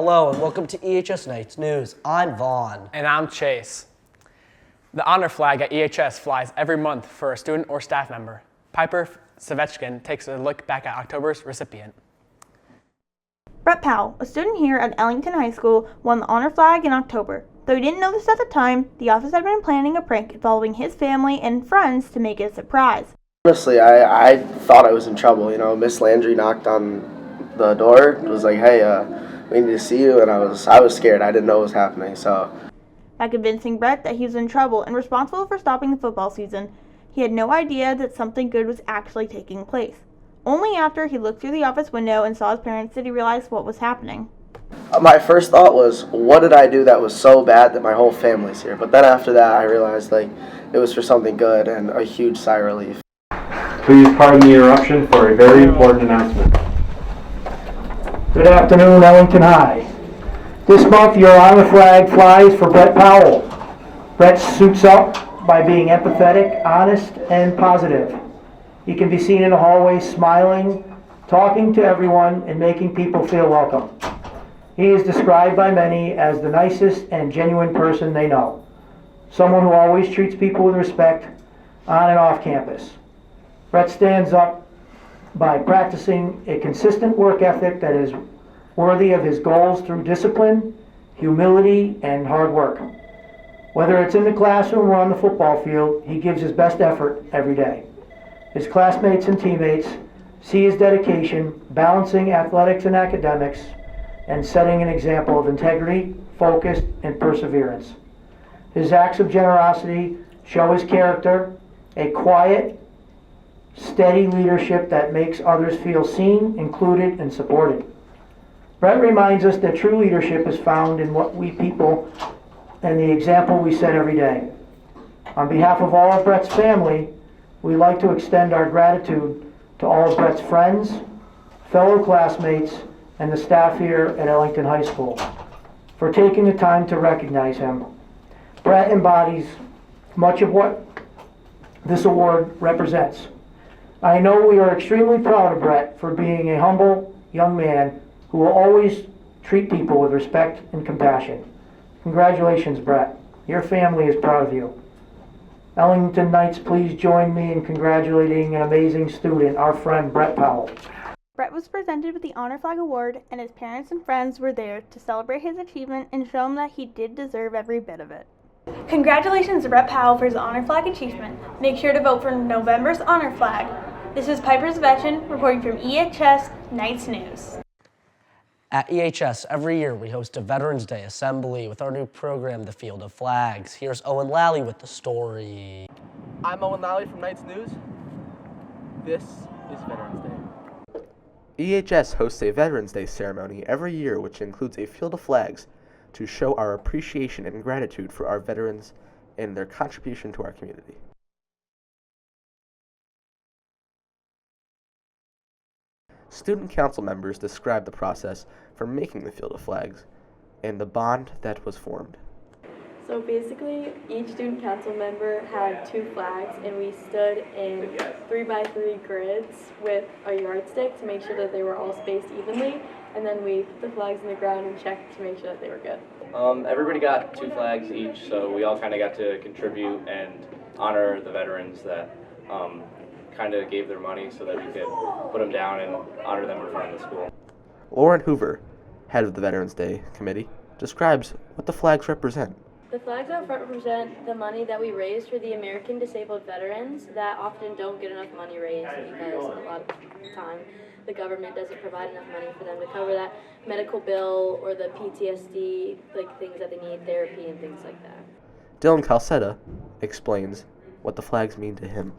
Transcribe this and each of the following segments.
Hello and welcome to EHS Nights News. I'm Vaughn. And I'm Chase. The honor flag at EHS flies every month for a student or staff member. Piper Savechkin takes a look back at October's recipient. Brett Powell, a student here at Ellington High School, won the honor flag in October. Though he didn't know this at the time, the office had been planning a prank involving his family and friends to make it a surprise. Honestly, I thought I was in trouble. Miss Landry knocked on the door. It was like, hey, we need to see you, and I was scared. I didn't know what was happening. So, By convincing Brett that he was in trouble and responsible for stopping the football season, he had no idea that something good was actually taking place. Only after he looked through the office window and saw his parents did he realize what was happening. my first thought was, what did I do that was so bad that my whole family's here? But then after that, I realized it was for something good and a huge sigh of relief. Please pardon the interruption for a very important announcement. Good afternoon, Ellington High. This month, your honor flag flies for Brett Powell. Brett suits up by being empathetic, honest, and positive. He can be seen in the hallway smiling, talking to everyone, and making people feel welcome. He is described by many as the nicest and genuine person they know. Someone who always treats people with respect on and off campus. Brett stands up by practicing a consistent work ethic that is worthy of his goals through discipline, humility, and hard work. Whether it's in the classroom or on the football field, he gives his best effort every day. His classmates and teammates see his dedication, balancing athletics and academics, and setting an example of integrity, focus, and perseverance. His acts of generosity show his character, a quiet, steady leadership that makes others feel seen, included, and supported. Brett reminds us that true leadership is found in what we people and the example we set every day. On behalf of all of Brett's family, we'd like to extend our gratitude to all of Brett's friends, fellow classmates, and the staff here at Ellington High School for taking the time to recognize him. Brett embodies much of what this award represents. I know we are extremely proud of Brett for being a humble young man who will always treat people with respect and compassion. Congratulations, Brett. Your family is proud of you. Ellington Knights, please join me in congratulating an amazing student, our friend Brett Powell. Brett was presented with the Honor Flag Award, and his parents and friends were there to celebrate his achievement and show him that he did deserve every bit of it. Congratulations to Brett Powell for his Honor Flag achievement. Make sure to vote for November's Honor Flag. This is Piper Savechkin reporting from EHS Nights News. At EHS, every year we host a Veterans Day assembly with our new program, The Field of Flags. Here's Owen Lally with the story. I'm Owen Lally from Nights News. This is Veterans Day. EHS hosts a Veterans Day ceremony every year, which includes a field of flags to show our appreciation and gratitude for our veterans and their contribution to our community. Student council members described the process for making the field of flags and the bond that was formed. So basically, each student council member had two flags, and we stood in 3x3 grids with a yardstick to make sure that they were all spaced evenly, and then we put the flags in the ground and checked to make sure that they were good. Everybody got two flags each, so we all kind of got to contribute and honor the veterans that kind of gave their money so that we could put them down and honor them in front of the school. Lauren Hoover, head of the Veterans Day Committee, describes what the flags represent. The flags out front represent the money that we raised for the American disabled veterans that often don't get enough money raised because a lot of the time the government doesn't provide enough money for them to cover that medical bill or the PTSD, like things that they need, therapy and things like that. Dylan Calcetta explains what the flags mean to him.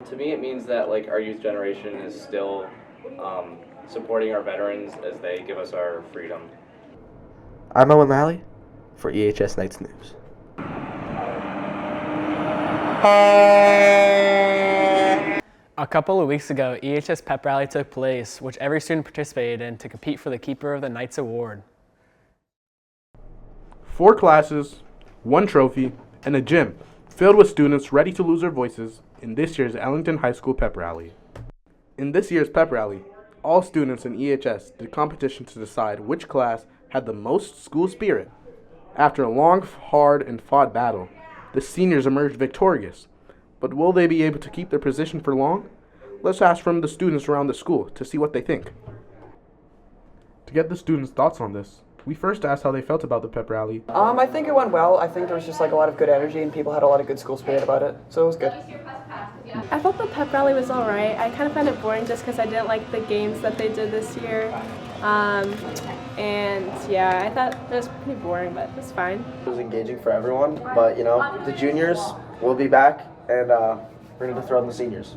To me, it means that our youth generation is still supporting our veterans as they give us our freedom. I'm Owen Lally for EHS Nights News. A couple of weeks ago, EHS Pep Rally took place, which every student participated in to compete for the Keeper of the Nights Award. 4 classes, 1 trophy, and a gym filled with students ready to lose their voices in this year's Ellington High School Pep Rally. In this year's Pep Rally, all students in EHS did competition to decide which class had the most school spirit. After a long, hard, and fought battle, the seniors emerged victorious. But will they be able to keep their position for long? Let's ask from the students around the school to see what they think. To get the students' thoughts on this, we first asked how they felt about the pep rally. I think it went well. I think there was just like a lot of good energy and people had a lot of good school spirit about it, so it was good. I thought the pep rally was all right. I kind of found it boring just because I didn't like the games that they did this year. And yeah, I thought it was pretty boring, but it's fine. It was engaging for everyone, but the juniors will be back, and we're going to throw in the seniors.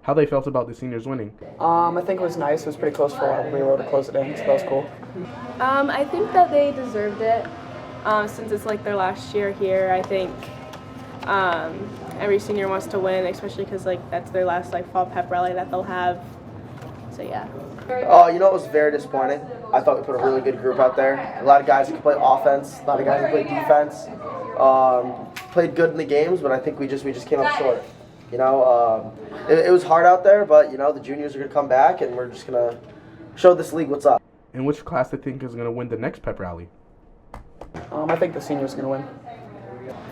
How they felt about the seniors winning. I think it was nice. It was pretty close for a while. We were able to close it in, so that was cool. I think that they deserved it since it's like their last year here. I think every senior wants to win, especially because like that's their last like fall pep rally that they'll have. So yeah. It was very disappointing. I thought we put a really good group out there. A lot of guys who could play offense, a lot of guys who played defense. Played good in the games, but I think we just came up short. It was hard out there, but the juniors are gonna come back, and we're just gonna show this league what's up. And which class they think is gonna win the next pep rally? I think the seniors are gonna win.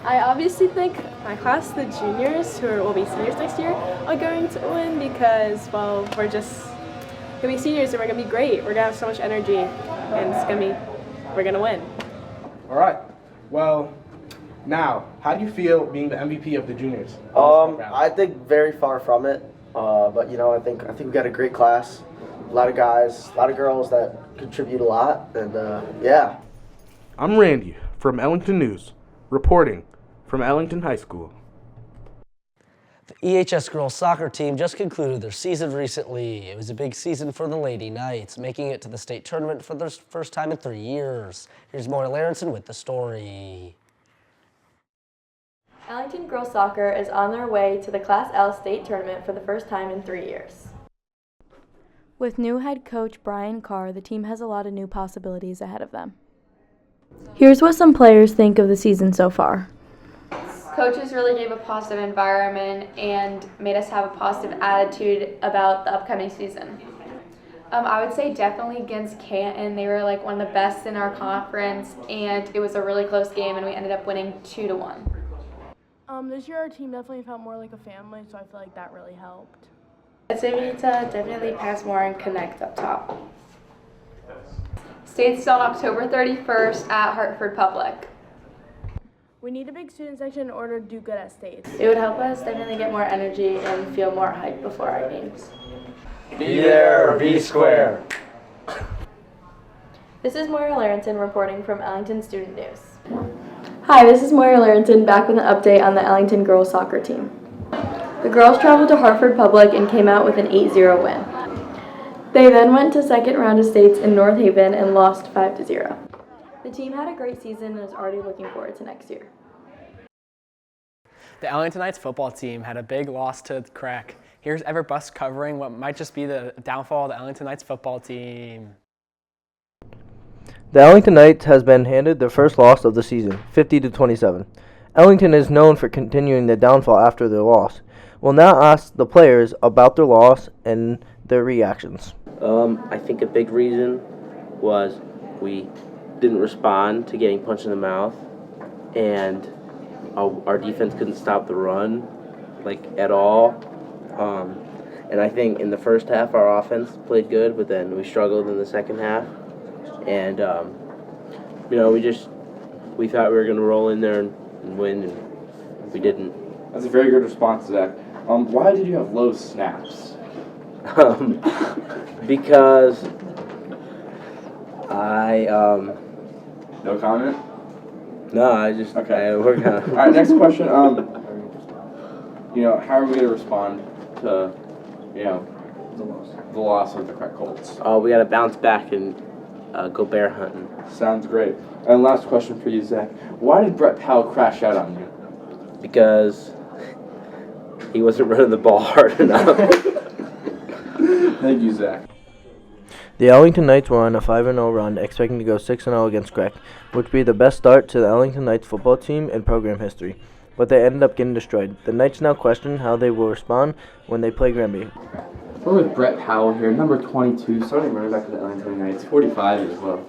I obviously think my class, the juniors, who will be seniors next year, are going to win because, well, we're gonna be seniors and we're gonna be great. We're gonna have so much energy, and we're gonna win. All right. Well, now, how do you feel being the MVP of the juniors? I think very far from it, but I think we got a great class, a lot of guys, a lot of girls that contribute a lot, and yeah. I'm Randy from Ellington News, reporting from Ellington High School. The EHS girls soccer team just concluded their season recently. It was a big season for the Lady Knights, making it to the state tournament for their first time in 3 years. Here's Moira Larenson with the story. Ellington girls soccer is on their way to the Class L state tournament for the first time in 3 years. With new head coach Brian Carr, the team has a lot of new possibilities ahead of them. Here's what some players think of the season so far. Coaches really gave a positive environment and made us have a positive attitude about the upcoming season. I would say definitely against Canton. They were like one of the best in our conference, and it was a really close game, and we ended up winning 2-1. This year our team definitely felt more like a family, so I feel like that really helped. I'd say we need to definitely pass more and connect up top. State's on October 31st at Hartford Public. We need a big student section in order to do good at states. It would help us definitely get more energy and feel more hyped before our games. Be there or be square. This is Moira Larenton reporting from Ellington Student News. Hi, this is Moira Larenton back with an update on the Ellington girls soccer team. The girls traveled to Hartford Public and came out with an 8-0 win. They then went to second round of states in North Haven and lost 5-0. The team had a great season and is already looking forward to next year. The Ellington Knights football team had a big loss to Crack. Here's Everett Buss covering what might just be the downfall of the Ellington Knights football team. The Ellington Knights has been handed their first loss of the season, 50-27. Ellington is known for continuing the downfall after their loss. We'll now ask the players about their loss and their reactions. I think a big reason was we didn't respond to getting punched in the mouth, and our defense couldn't stop the run, at all. And I think in the first half our offense played good, but then we struggled in the second half. And, we thought we were going to roll in there and win, and we didn't. That's a very good response to that. Why did you have low snaps? Because I, No comment? No, I just, okay. We're gonna. All right, next question. How are we going to respond to, the loss of the Crack Colts? We got to bounce back and go bear hunting. Sounds great. And last question for you, Zach. Why did Brett Powell crash out on you? Because he wasn't running the ball hard enough. Thank you, Zach. The Ellington Knights were on a 5-0 run, expecting to go 6-0 against Crack, which would be the best start to the Ellington Knights football team in program history. But they ended up getting destroyed. The Knights now question how they will respond when they play Granby. We're with Brett Powell here, number 22, starting running back for the Ellington Knights, 45 as well.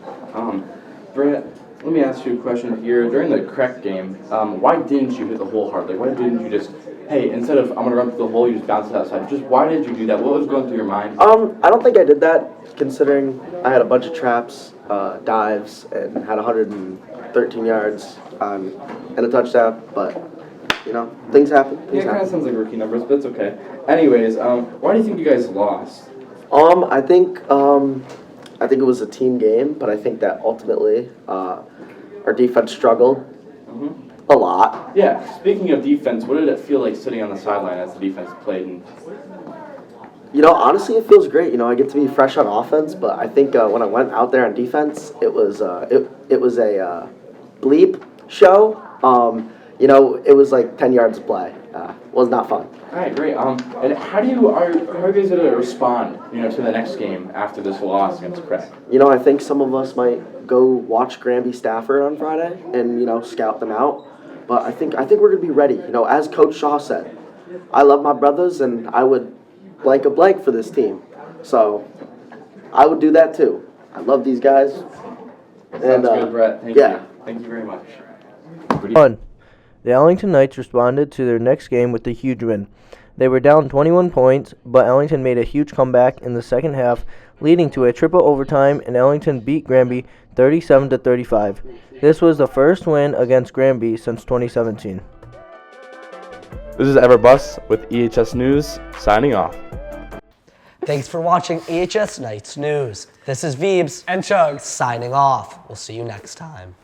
Brett, let me ask you a question here. During the correct game, why didn't you hit the hole hard? Like, why didn't you just, hey, instead of I'm going to run through the hole, you just bounce it outside? Just why did you do that? What was going through your mind? I don't think I did that, considering I had a bunch of traps, dives, and had 113 yards and a touchdown. But, you know, things happen. Yeah, it kind of sounds like rookie numbers, but it's okay. Anyways, why do you think you guys lost? I think it was a team game, but I think that ultimately our defense struggled a lot. Yeah, speaking of defense, what did it feel like sitting on the sideline as the defense played? And You know, honestly, it feels great. You know, I get to be fresh on offense, but I think when I went out there on defense, it was it was a bleep show. You know, it was like 10 yards of play. Was not fun. All right, great. And how are you guys going to respond, you know, to the next game after this loss against Craig? You know, I think some of us might go watch Granby Stafford on Friday and, you know, scout them out. But I think we're going to be ready. You know, as Coach Shaw said, I love my brothers and I would blank a blank for this team. So I would do that too. I love these guys. Sounds good, Brett. Thank you. Thank you very much. Fun. The Ellington Knights responded to their next game with a huge win. They were down 21 points, but Ellington made a huge comeback in the second half, leading to a triple overtime, and Ellington beat Granby 37-35. This was the first win against Granby since 2017. This is Everbus with EHS News, signing off. Thanks for watching EHS Knights News. This is Veebs and Chugs signing off. We'll see you next time.